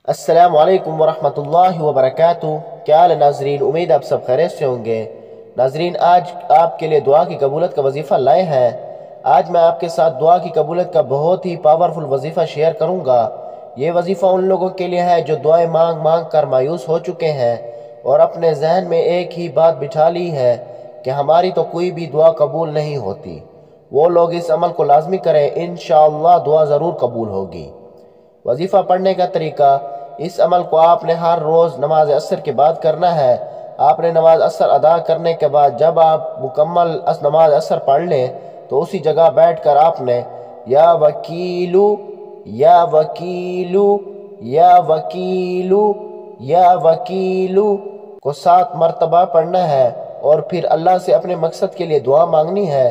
अस्सलाम वालेकुम वरहमतुल्लाहि वबरकातुहू। क्या हाल है नाजरीन, उम्मीद आप सब खैरियत से होंगे। नाजरीन, आज आपके लिए दुआ की कबूलत का वजीफ़ा लाए हैं। आज मैं आपके साथ दुआ की कबूलत का बहुत ही पावरफुल वजीफ़ा शेयर करूंगा। ये वजीफ़ा उन लोगों के लिए है जो दुआएं मांग मांग कर मायूस हो चुके हैं और अपने जहन में एक ही बात बिठा ली है कि हमारी तो कोई भी दुआ कबूल नहीं होती। वो लोग इस अमल को लाजमी करें, इंशाअल्लाह दुआ ज़रूर कबूल होगी। वजीफ़ा पढ़ने का तरीका: इस अमल को आपने हर रोज़ नमाज असर के बाद करना है। आपने नमाज असर अदा करने के बाद जब आप मुकम्मल नमाज असर पढ़ लें तो उसी जगह बैठकर आपने या वकीलू या वकीलू या वकीलू या वकीलू को 7 मरतबा पढ़ना है और फिर अल्लाह से अपने मकसद के लिए दुआ मांगनी है।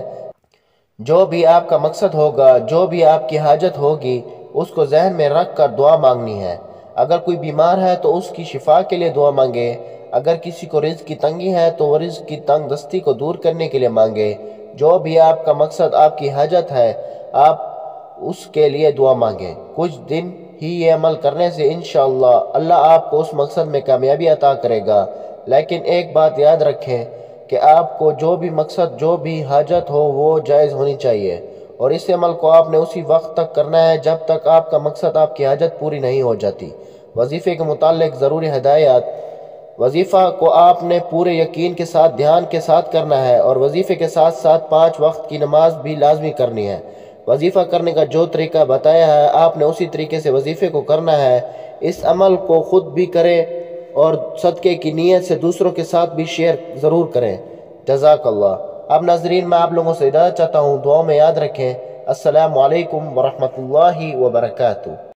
जो भी आपका मकसद होगा, जो भी आपकी हाजत होगी, उसको जहन में रख कर दुआ मांगनी है। अगर कोई बीमार है तो उसकी शिफा के लिए दुआ मांगे। अगर किसी को रिज़्क की तंगी है तो वो रिज़्क की तंग दस्ती को दूर करने के लिए मांगे। जो भी आपका मकसद, आपकी हाजत है, आप उसके लिए दुआ मांगे। कुछ दिन ही ये अमल करने से इंशाअल्लाह अल्लाह आपको उस मकसद में कामयाबी अता करेगा। लेकिन एक बात याद रखें कि आपको जो भी मकसद, जो भी हाजत हो, वो जायज़ होनी चाहिए और इस अमल को आपने उसी वक्त तक करना है जब तक आपका मकसद, आपकी हाजत पूरी नहीं हो जाती। वजीफ़े के मुतालिक ज़रूरी हिदायत: वजीफ़ा को आपने पूरे यकीन के साथ, ध्यान के साथ करना है और वजीफ़े के साथ साथ 5 वक्त की नमाज भी लाजमी करनी है। वजीफ़ा करने का जो तरीका बताया है आपने उसी तरीके से वजीफ़े को करना है। इस अमल को खुद भी करें और सदक़े की नीयत से दूसरों के साथ भी शेयर ज़रूर करें। जज़ाकल्लाह। अब नाजरीन, मैं आप लोगों से इजाज़त चाहता हूँ। दुआ में याद रखें। अस्सलामु अलैकुम वरहमतुल्लाहि वबरकातुहू।